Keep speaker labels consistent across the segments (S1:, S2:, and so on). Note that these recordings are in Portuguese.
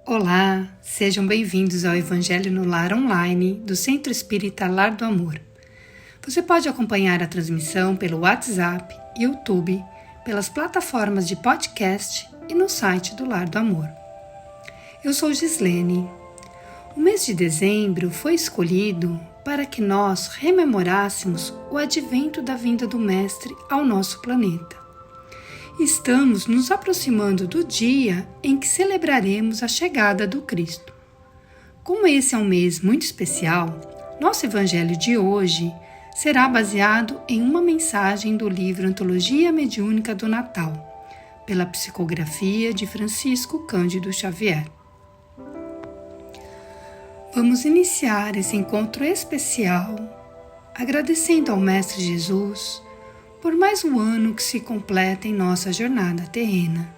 S1: Olá, sejam bem-vindos ao Evangelho no Lar Online do Centro Espírita Lar do Amor. Você pode acompanhar a transmissão pelo WhatsApp, YouTube, pelas plataformas de podcast e no site do Lar do Amor. Eu sou Gislene. O mês de dezembro foi escolhido para que nós rememorássemos o advento da vinda do Mestre ao nosso planeta. Estamos nos aproximando do dia em que celebraremos a chegada do Cristo. Como esse é um mês muito especial, nosso Evangelho de hoje será baseado em uma mensagem do livro Antologia Mediúnica do Natal, pela psicografia de Francisco Cândido Xavier. Vamos iniciar esse encontro especial agradecendo ao Mestre Jesus por mais um ano que se completa em nossa jornada terrena.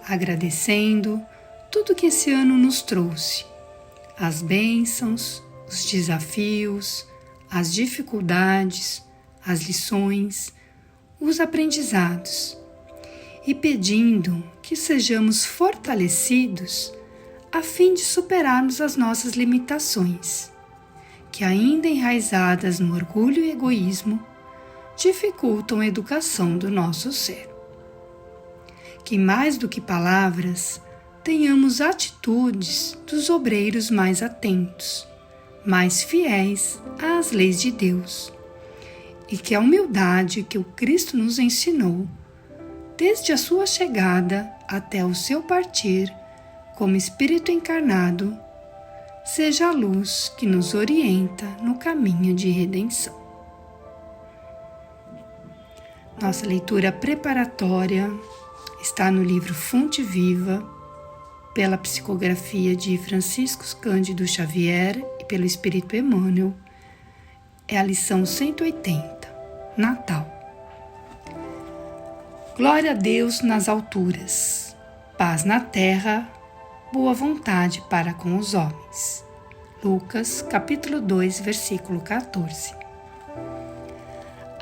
S1: Agradecendo tudo que esse ano nos trouxe, as bênçãos, os desafios, as dificuldades, as lições, os aprendizados, e pedindo que sejamos fortalecidos a fim de superarmos as nossas limitações, que ainda enraizadas no orgulho e egoísmo, dificultam a educação do nosso ser. Que mais do que palavras, tenhamos atitudes dos obreiros mais atentos, mais fiéis às leis de Deus, e que a humildade que o Cristo nos ensinou, desde a sua chegada até o seu partir, como Espírito encarnado, seja a luz que nos orienta no caminho de redenção. Nossa leitura preparatória está no livro Fonte Viva, pela psicografia de Francisco Cândido Xavier e pelo Espírito Emmanuel. É a lição 180, Natal. Glória a Deus nas alturas, paz na terra, boa vontade para com os homens. Lucas, capítulo 2, versículo 14.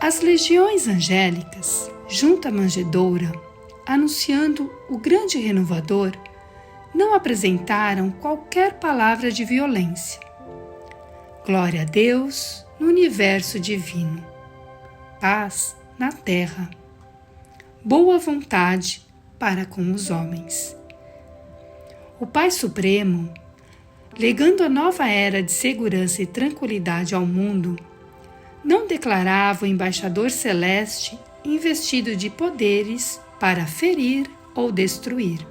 S1: As legiões angélicas, junto à manjedoura, anunciando o grande renovador, não apresentaram qualquer palavra de violência. Glória a Deus no universo divino, paz na terra, boa vontade para com os homens. O Pai Supremo, legando a nova era de segurança e tranquilidade ao mundo, não declarava o embaixador celeste investido de poderes para ferir ou destruir.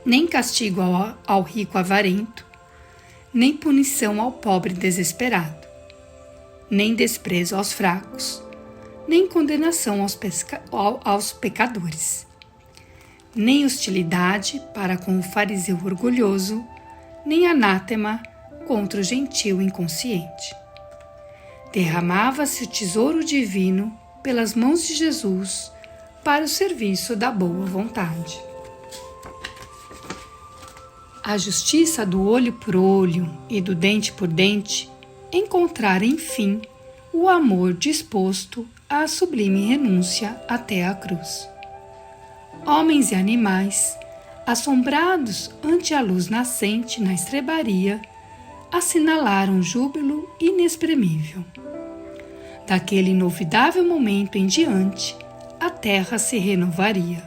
S1: Nem castigo ao rico avarento, nem punição ao pobre desesperado, nem desprezo aos fracos, nem condenação aos pecadores, nem hostilidade para com o fariseu orgulhoso, nem anátema contra o gentil inconsciente. Derramava-se o tesouro divino pelas mãos de Jesus para o serviço da boa vontade. A justiça do olho por olho e do dente por dente encontrara, enfim, o amor disposto à sublime renúncia até a cruz. Homens e animais, assombrados ante a luz nascente na estrebaria, assinalaram júbilo inexprimível. Daquele inovidável momento em diante, a terra se renovaria.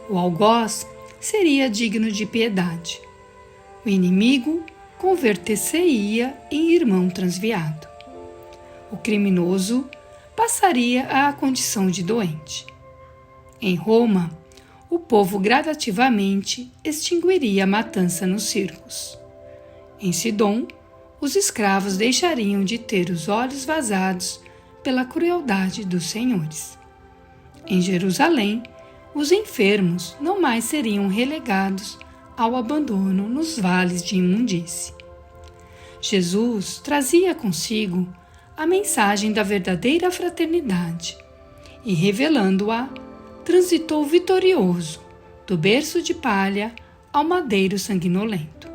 S1: O algoz seria digno de piedade. O inimigo converter-se-ia em irmão transviado. O criminoso passaria à condição de doente. Em Roma, o povo gradativamente extinguiria a matança nos circos. Em Sidom, os escravos deixariam de ter os olhos vazados pela crueldade dos senhores. Em Jerusalém, os enfermos não mais seriam relegados ao abandono nos vales de imundície. Jesus trazia consigo a mensagem da verdadeira fraternidade e, revelando-a, transitou vitorioso do berço de palha ao madeiro sanguinolento.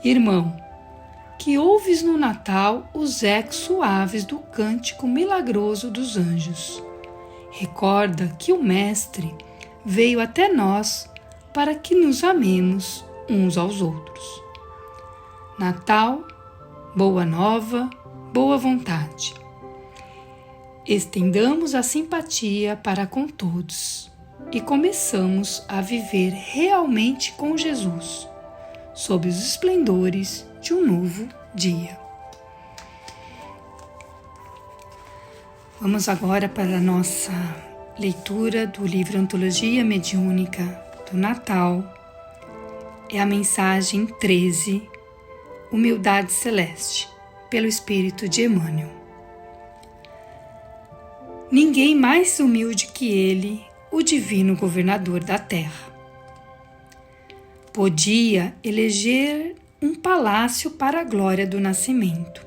S1: Irmão, que ouves no Natal os ecos suaves do cântico milagroso dos anjos. Recorda que o Mestre veio até nós para que nos amemos uns aos outros. Natal, boa nova, boa vontade. Estendamos a simpatia para com todos e começamos a viver realmente com Jesus, sob os esplendores de um novo dia. Vamos agora para a nossa leitura do livro Antologia Mediúnica do Natal. É a mensagem 13, Humildade Celeste, pelo Espírito de Emmanuel. Ninguém mais humilde que ele, o divino governador da terra. Podia eleger um palácio para a glória do nascimento,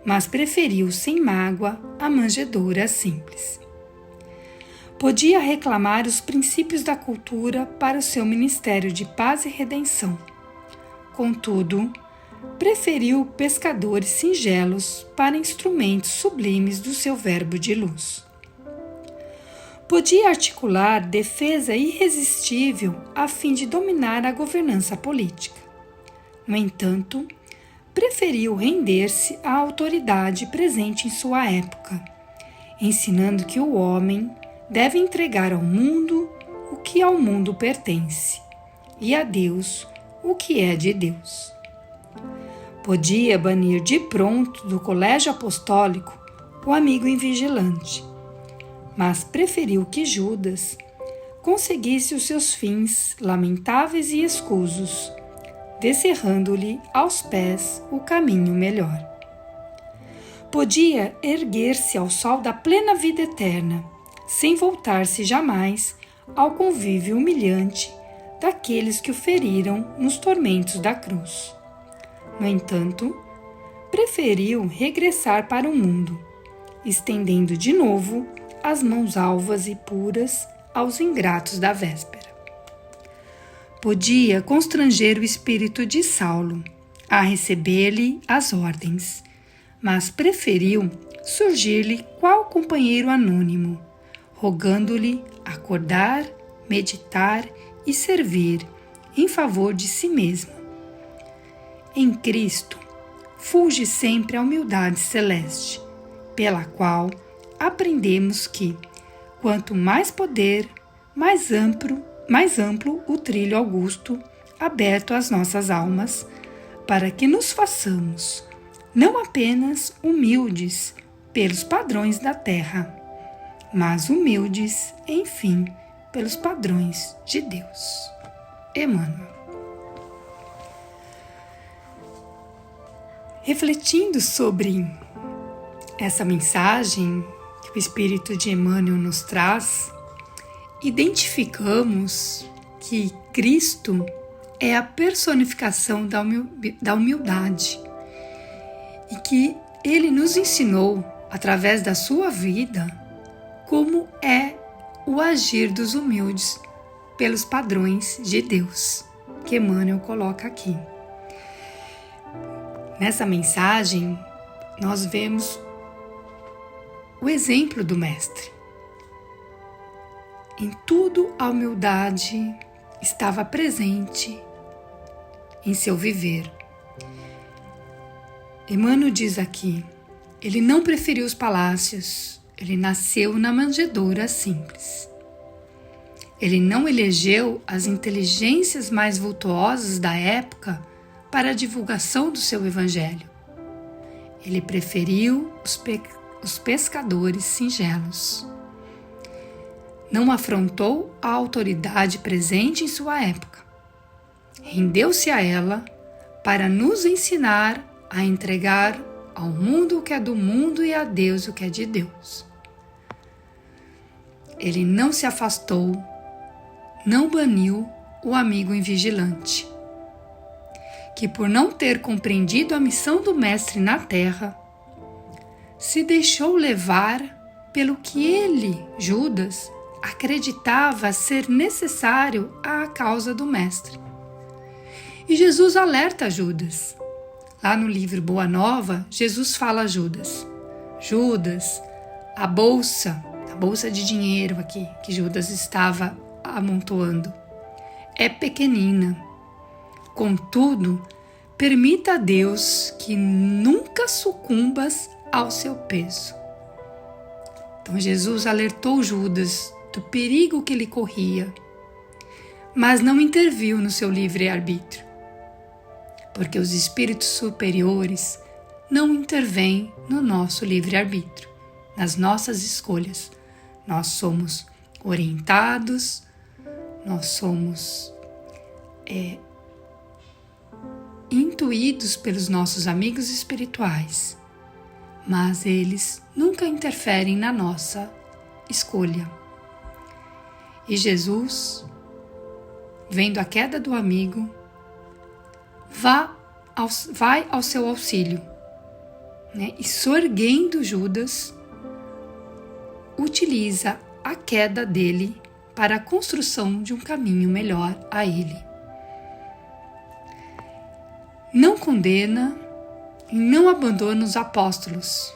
S1: mas preferiu sem mágoa a manjedoura simples. Podia reclamar os princípios da cultura para o seu ministério de paz e redenção. Contudo, preferiu pescadores singelos para instrumentos sublimes do seu verbo de luz. Podia articular defesa irresistível a fim de dominar a governança política. No entanto, preferiu render-se à autoridade presente em sua época, ensinando que o homem deve entregar ao mundo o que ao mundo pertence e a Deus o que é de Deus. Podia banir de pronto do colégio apostólico o amigo invigilante, mas preferiu que Judas conseguisse os seus fins lamentáveis e escusos, descerrando-lhe aos pés o caminho melhor. Podia erguer-se ao sol da plena vida eterna, sem voltar-se jamais ao convívio humilhante daqueles que o feriram nos tormentos da cruz. No entanto, preferiu regressar para o mundo, estendendo de novo as mãos alvas e puras aos ingratos da véspera. Podia constranger o espírito de Saulo a receber-lhe as ordens, mas preferiu surgir-lhe qual companheiro anônimo, rogando-lhe acordar, meditar e servir em favor de si mesmo. Em Cristo, fulge sempre a humildade celeste, pela qual aprendemos que, quanto mais poder, mais amplo o trilho augusto aberto às nossas almas, para que nos façamos não apenas humildes pelos padrões da terra, mas humildes, enfim, pelos padrões de Deus. Emmanuel. Refletindo sobre essa mensagem que o Espírito de Emmanuel nos traz, identificamos que Cristo é a personificação da humildade e que Ele nos ensinou, através da sua vida, como é o agir dos humildes pelos padrões de Deus, que Emmanuel coloca aqui. Nessa mensagem, nós vemos o exemplo do Mestre. Em tudo a humildade estava presente em seu viver. Emmanuel diz aqui, ele não preferiu os palácios, ele nasceu na manjedoura simples. Ele não elegeu as inteligências mais vultuosas da época para a divulgação do seu evangelho. Ele preferiu os pescadores singelos. Não afrontou a autoridade presente em sua época. Rendeu-se a ela para nos ensinar a entregar ao mundo o que é do mundo e a Deus o que é de Deus. Ele não se afastou, não baniu o amigo invigilante, que por não ter compreendido a missão do Mestre na terra, se deixou levar pelo que ele, Judas, acreditava ser necessário à causa do Mestre. E Jesus alerta Judas. Lá no livro Boa Nova, Jesus fala a Judas: Judas, a bolsa de dinheiro aqui que Judas estava amontoando, é pequenina. Contudo, permita a Deus que nunca sucumbas ao seu peso. Então Jesus alertou Judas do perigo que ele corria, mas não interviu no seu livre-arbítrio, porque os espíritos superiores não intervêm no nosso livre-arbítrio, nas nossas escolhas. Nós somos orientados, nós somos intuídos pelos nossos amigos espirituais, mas eles nunca interferem na nossa escolha. E Jesus, vendo a queda do amigo, vai ao seu auxílio, né? E soerguendo Judas, utiliza a queda dele para a construção de um caminho melhor a ele. Não condena e não abandona os apóstolos,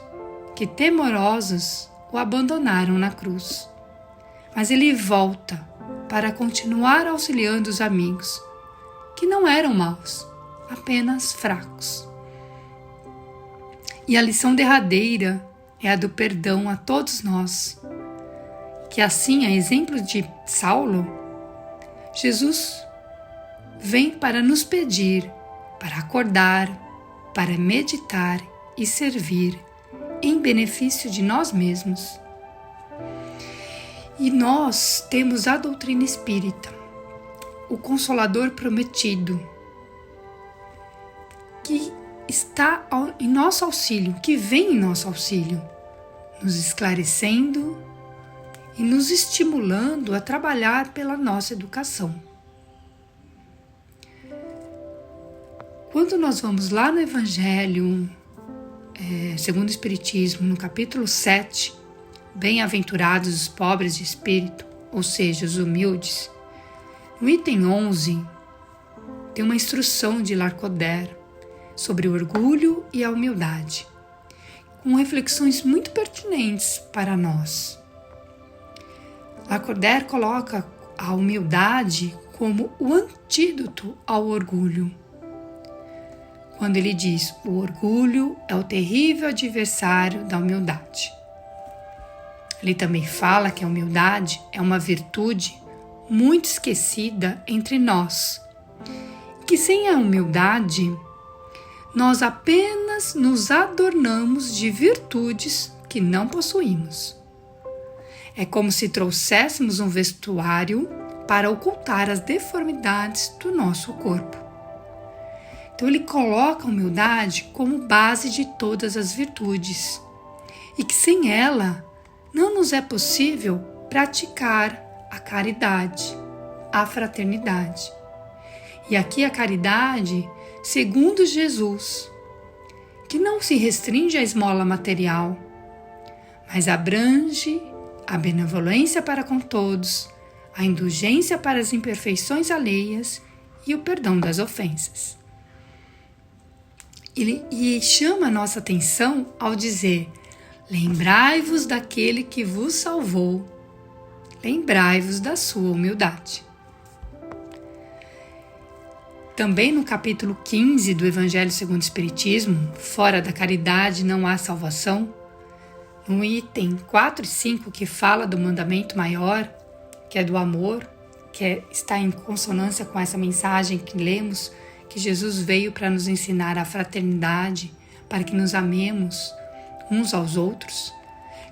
S1: que temorosos o abandonaram na cruz. Mas ele volta para continuar auxiliando os amigos, que não eram maus, apenas fracos. E a lição derradeira é a do perdão a todos nós, que assim, a exemplo de Saulo, Jesus vem para nos pedir, para acordar, para meditar e servir em benefício de nós mesmos. E nós temos a doutrina espírita, o Consolador prometido, que está em nosso auxílio, que vem em nosso auxílio, nos esclarecendo e nos estimulando a trabalhar pela nossa educação. Quando nós vamos lá no Evangelho, segundo o Espiritismo, no capítulo 7, bem-aventurados os pobres de espírito, ou seja, os humildes, no item 11, tem uma instrução de Lacordaire sobre o orgulho e a humildade, com reflexões muito pertinentes para nós. Lacordaire coloca a humildade como o antídoto ao orgulho, quando ele diz: o orgulho é o terrível adversário da humildade. Ele também fala que a humildade é uma virtude muito esquecida entre nós, que sem a humildade nós apenas nos adornamos de virtudes que não possuímos. É como se trouxéssemos um vestuário para ocultar as deformidades do nosso corpo. Então ele coloca a humildade como base de todas as virtudes e que sem ela não nos é possível praticar a caridade, a fraternidade. E aqui a caridade, segundo Jesus, que não se restringe à esmola material, mas abrange a benevolência para com todos, a indulgência para as imperfeições alheias e o perdão das ofensas. E chama a nossa atenção ao dizer: lembrai-vos daquele que vos salvou, lembrai-vos da sua humildade. Também no capítulo 15 do Evangelho segundo o Espiritismo, fora da caridade não há salvação, no item 4 e 5, que fala do mandamento maior, que é do amor, está em consonância com essa mensagem que lemos, que Jesus veio para nos ensinar a fraternidade, para que nos amemos uns aos outros.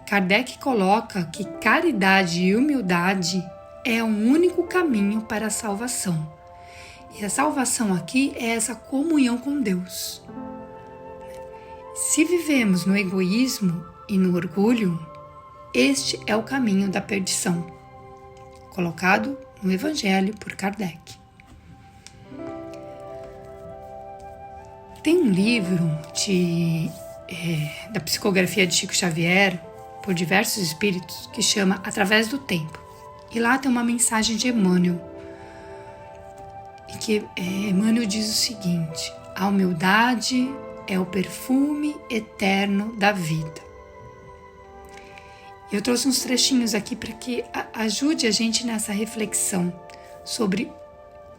S1: Kardec coloca que caridade e humildade é o único caminho para a salvação. E a salvação aqui é essa comunhão com Deus. Se vivemos no egoísmo e no orgulho, este é o caminho da perdição, colocado no Evangelho por Kardec. Tem um livro da psicografia de Chico Xavier, por diversos espíritos, que chama Através do Tempo. E lá tem uma mensagem de Emmanuel, e que Emmanuel diz o seguinte: a humildade é o perfume eterno da vida. Eu trouxe uns trechinhos aqui para que ajude a gente nessa reflexão sobre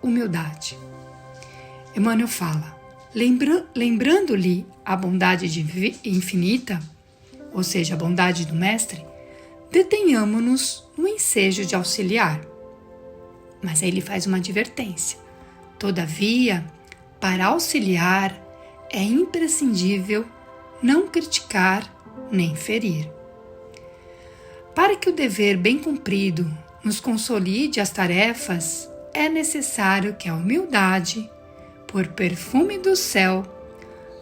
S1: humildade. Emmanuel fala, lembrando-lhe a bondade infinita, ou seja, a bondade do Mestre, detenhamo-nos no ensejo de auxiliar. Mas aí ele faz uma advertência. Todavia, para auxiliar, é imprescindível não criticar nem ferir. Para que o dever bem cumprido nos consolide as tarefas, é necessário que a humildade, por perfume do céu,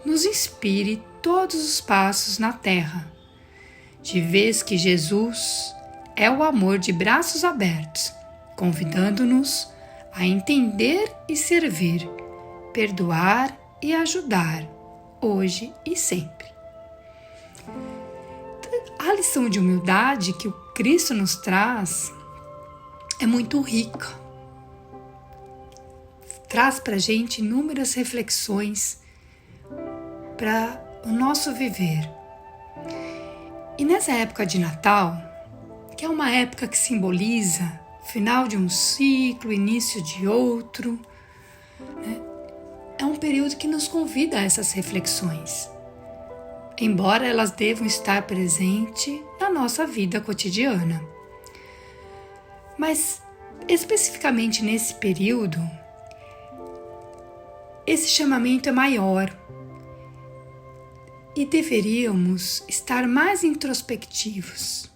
S1: nos inspire todos os passos na terra, de vez que Jesus é o amor de braços abertos, convidando-nos a entender e servir, perdoar e ajudar, hoje e sempre. A lição de humildade que o Cristo nos traz é muito rica. Traz para a gente inúmeras reflexões para o nosso viver. E nessa época de Natal, que é uma época que simboliza final de um ciclo, início de outro, né? É um período que nos convida a essas reflexões, embora elas devam estar presentes na nossa vida cotidiana. Mas, especificamente nesse período, esse chamamento é maior e deveríamos estar mais introspectivos.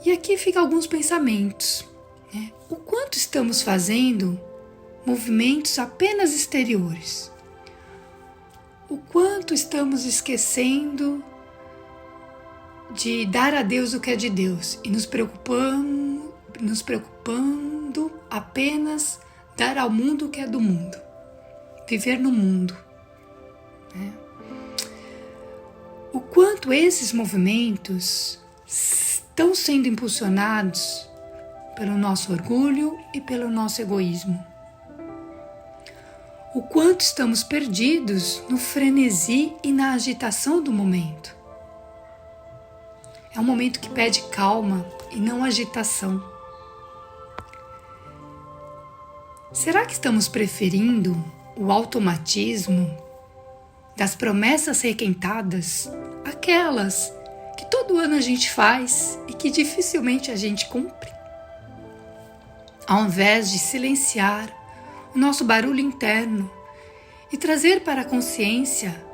S1: E aqui ficam alguns pensamentos, né? O quanto estamos fazendo movimentos apenas exteriores? O quanto estamos esquecendo de dar a Deus o que é de Deus e nos preocupando apenas dar ao mundo o que é do mundo, viver no mundo, né? O quanto esses movimentos estão sendo impulsionados pelo nosso orgulho e pelo nosso egoísmo. O quanto estamos perdidos no frenesi e na agitação do momento. É um momento que pede calma e não agitação. Será que estamos preferindo o automatismo das promessas requentadas, aquelas que todo ano a gente faz e que dificilmente a gente cumpre? Ao invés de silenciar o nosso barulho interno e trazer para a consciência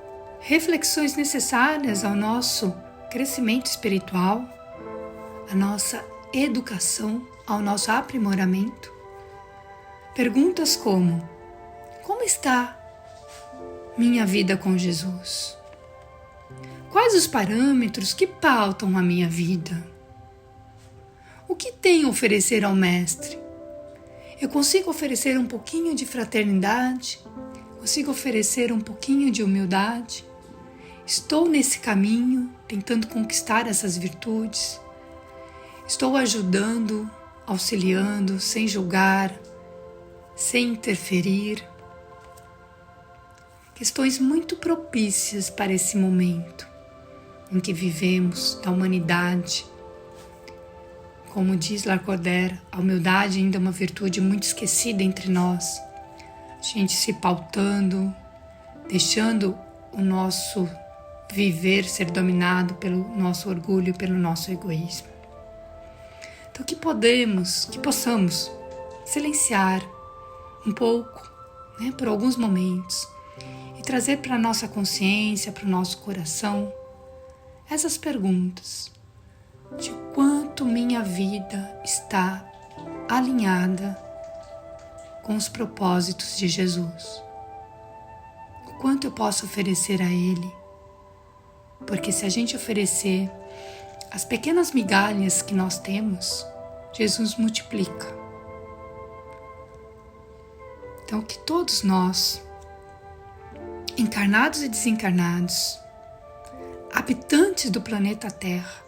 S1: reflexões necessárias ao nosso crescimento espiritual, à nossa educação, ao nosso aprimoramento. Perguntas como: como está minha vida com Jesus? Quais os parâmetros que pautam a minha vida? O que tenho a oferecer ao Mestre? Eu consigo oferecer um pouquinho de fraternidade? Consigo oferecer um pouquinho de humildade? Estou nesse caminho, tentando conquistar essas virtudes? Estou ajudando, auxiliando, sem julgar, sem interferir? Questões muito propícias para esse momento em que vivemos da humanidade. Como diz Lacordaire, a humildade ainda é uma virtude muito esquecida entre nós. A gente se pautando, deixando o nosso viver ser dominado pelo nosso orgulho e pelo nosso egoísmo. Então que possamos silenciar um pouco, né, por alguns momentos, e trazer para a nossa consciência, para o nosso coração, essas perguntas. De quanto minha vida está alinhada com os propósitos de Jesus. O quanto eu posso oferecer a Ele. Porque se a gente oferecer as pequenas migalhas que nós temos, Jesus multiplica. Então que todos nós, encarnados e desencarnados, habitantes do planeta Terra,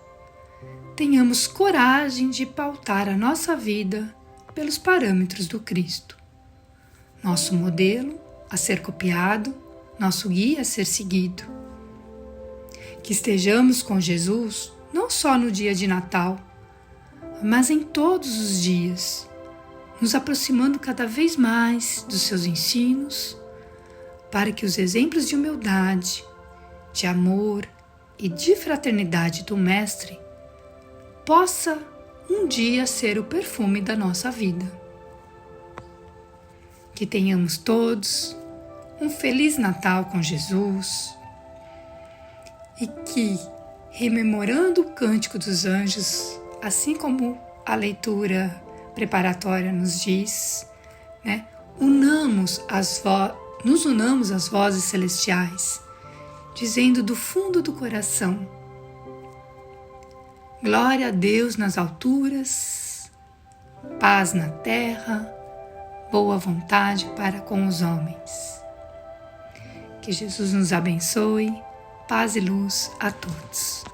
S1: tenhamos coragem de pautar a nossa vida pelos parâmetros do Cristo. Nosso modelo a ser copiado, nosso guia a ser seguido. Que estejamos com Jesus não só no dia de Natal, mas em todos os dias, nos aproximando cada vez mais dos seus ensinos, para que os exemplos de humildade, de amor e de fraternidade do Mestre possa um dia ser o perfume da nossa vida. Que tenhamos todos um Feliz Natal com Jesus e que, rememorando o Cântico dos Anjos, assim como a leitura preparatória nos diz, nos unamos às vozes celestiais, dizendo do fundo do coração: glória a Deus nas alturas, paz na terra, boa vontade para com os homens. Que Jesus nos abençoe, paz e luz a todos.